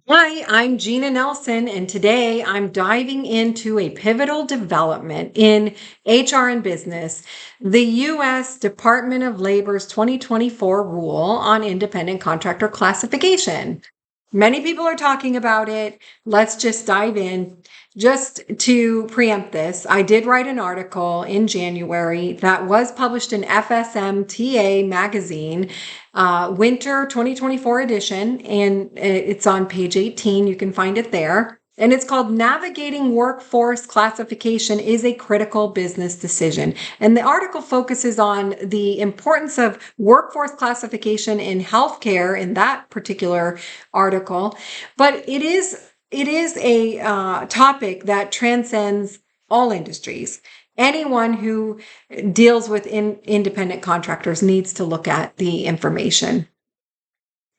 Hi, I'm Gina Nelson, and today I'm diving into a pivotal development in HR and business, the U.S. Department of Labor's 2024 rule on independent contractor classification. Many people are talking about it. Let's just dive in. Just to preempt this, I did write an article in January that was published in FSMTA magazine, winter 2024 edition, and it's on page 18. You can find it there. And it's called Navigating Workforce Classification is a Critical Business Decision. And the article focuses on the importance of workforce classification in healthcare in that particular article. But it is a topic that transcends all industries. Anyone who deals with independent contractors needs to look at the information.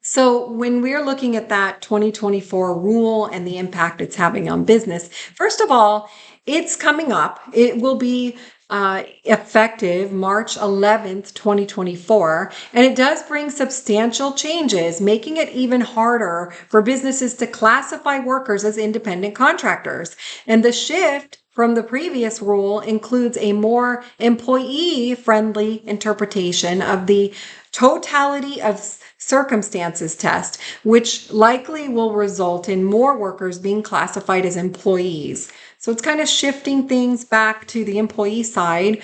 So when we're looking at that 2024 rule and the impact it's having on business, first of all, it's coming up. It will be effective March 11th, 2024, and it does bring substantial changes, making it even harder for businesses to classify workers as independent contractors. And the shift from the previous rule includes a more employee-friendly interpretation of the totality of circumstances test, which likely will result in more workers being classified as employees. So it's kind of shifting things back to the employee side.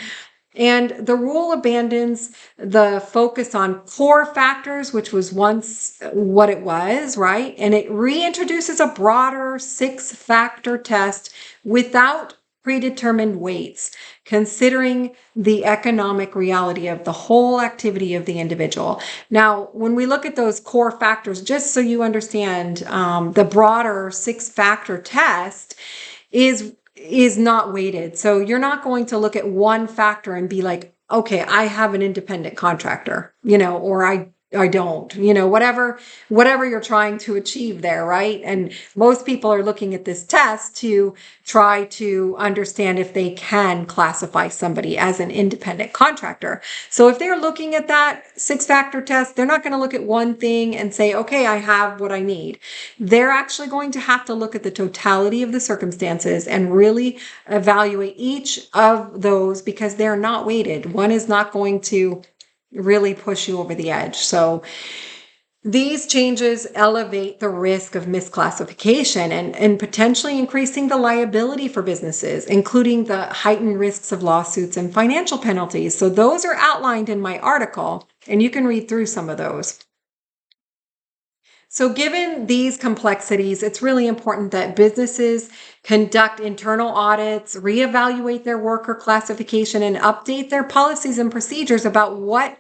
And the rule abandons the focus on core factors, which was once what it was, right? And it reintroduces a broader 6-factor test without predetermined weights, considering the economic reality of the whole activity of the individual. Now, when we look at those core factors, just so you understand, the broader 6-factor test is not weighted. So you're not going to look at one factor and be like, okay, I have an independent contractor, or I don't, whatever you're trying to achieve there, right? And most people are looking at this test to try to understand if they can classify somebody as an independent contractor. So if they're looking at that 6-factor test, they're not going to look at one thing and say, okay, I have what I need. They're actually going to have to look at the totality of the circumstances and really evaluate each of those because they're not weighted. One is not going to really push you over the edge. So these changes elevate the risk of misclassification and potentially increasing the liability for businesses, including the heightened risks of lawsuits and financial penalties. So those are outlined in my article, and you can read through some of those. So given these complexities, it's really important that businesses conduct internal audits, reevaluate their worker classification, and update their policies and procedures about what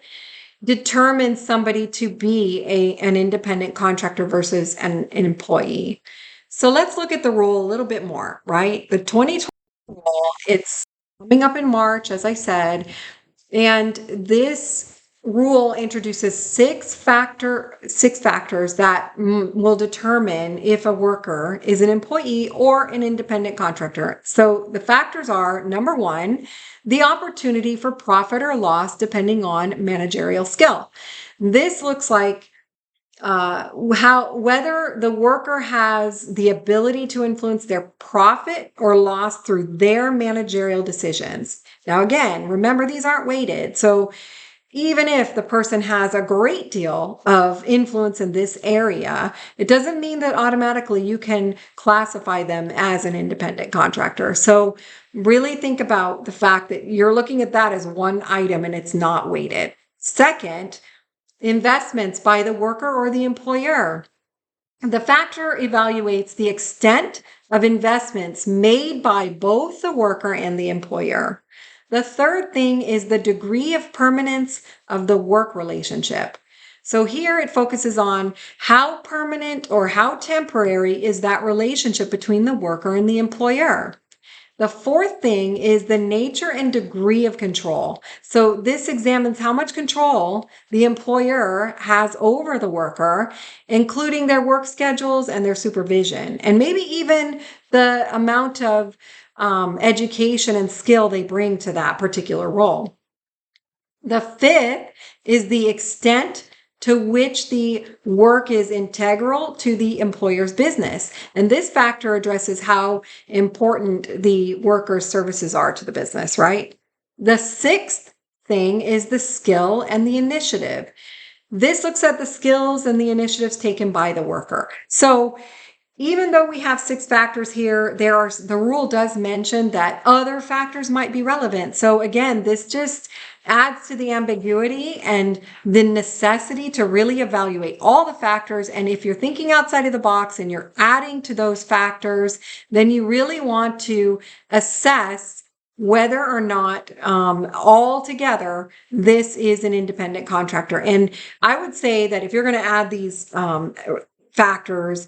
determines somebody to be an independent contractor versus an employee. So let's look at the rule a little bit more, right? The 2020 rule, it's coming up in March, as I said, and this rule introduces 6 factors that will determine if a worker is an employee or an independent contractor. So the factors are, number one, the opportunity for profit or loss depending on managerial skill. This looks like whether the worker has the ability to influence their profit or loss through their managerial decisions. Now, again, remember these aren't weighted. So even if the person has a great deal of influence in this area, it doesn't mean that automatically you can classify them as an independent contractor. So really think about the fact that you're looking at that as one item and it's not weighted. Second, investments by the worker or the employer. The factor evaluates the extent of investments made by both the worker and the employer. The third thing is the degree of permanence of the work relationship. So here it focuses on how permanent or how temporary is that relationship between the worker and the employer. The fourth thing is the nature and degree of control. So this examines how much control the employer has over the worker, including their work schedules and their supervision, and maybe even the amount of education and skill they bring to that particular role. The fifth is the extent to which the work is integral to the employer's business. And this factor addresses how important the worker's services are to the business, right? The sixth thing is the skill and the initiative. This looks at the skills and the initiatives taken by the worker. So even though we have 6 factors here, the rule does mention that other factors might be relevant. So again, this just adds to the ambiguity and the necessity to really evaluate all the factors. And if you're thinking outside of the box and you're adding to those factors, then you really want to assess whether or not altogether this is an independent contractor. And I would say that if you're going to add these factors,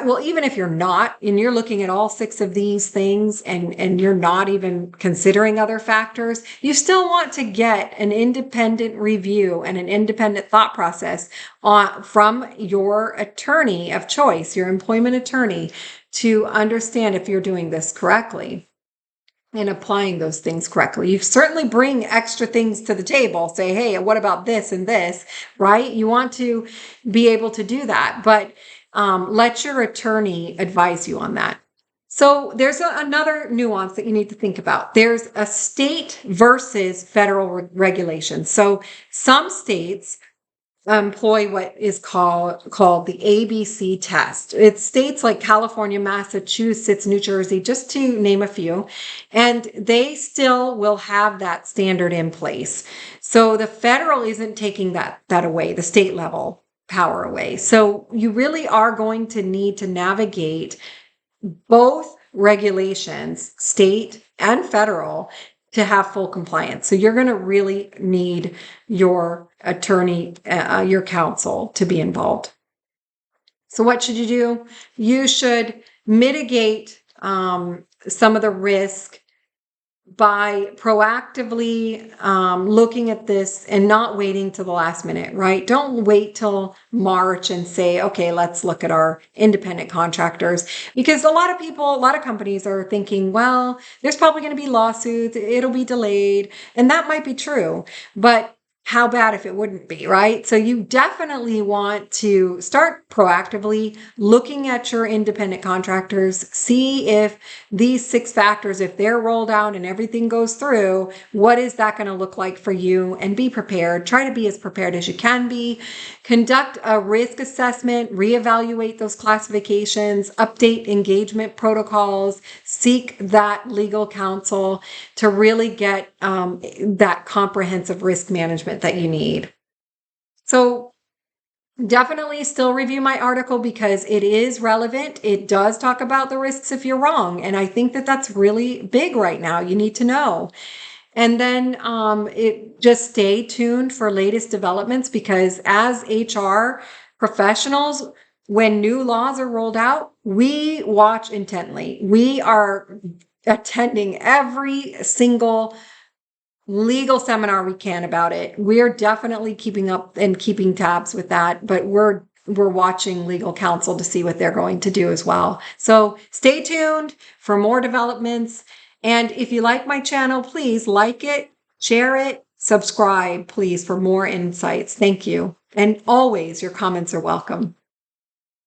well, even if you're not, and you're looking at all 6 of these things and you're not even considering other factors, you still want to get an independent review and an independent thought process from your attorney of choice, your employment attorney, to understand if you're doing this correctly and applying those things correctly. You certainly bring extra things to the table, say, hey, what about this and this, right? You want to be able to do that, but let your attorney advise you on that. So there's another nuance that you need to think about. There's a state versus federal regulation. So some states employ what is called the ABC test. It's states like California, Massachusetts, New Jersey, just to name a few, and they still will have that standard in place. So the federal isn't taking that away, the state level power away. So you really are going to need to navigate both regulations, state and federal, to have full compliance. So you're going to really need your attorney, your counsel to be involved. So what should you do? You should mitigate some of the risk by proactively looking at this and not waiting till the last minute, right? Don't wait till March and say, okay, let's look at our independent contractors. Because a lot of companies are thinking, well, there's probably going to be lawsuits, it'll be delayed. And that might be true, but how bad if it wouldn't be, right? So you definitely want to start proactively looking at your independent contractors, see if these 6 factors, if they're rolled out and everything goes through, what is that going to look like for you? And be prepared. Try to be as prepared as you can be. Conduct a risk assessment, reevaluate those classifications, update engagement protocols, seek that legal counsel to really get that comprehensive risk management that you need. So definitely still review my article because it is relevant. It does talk about the risks if you're wrong. And I think that that's really big right now. You need to know. And then just stay tuned for latest developments, because as HR professionals, when new laws are rolled out, we watch intently. We are attending every single legal seminar we can about it. We're definitely keeping up and keeping tabs with that, but we're watching legal counsel to see what they're going to do as well. So stay tuned for more developments. And if you like my channel, please like it, share it, subscribe, please, for more insights. Thank you. And always, your comments are welcome.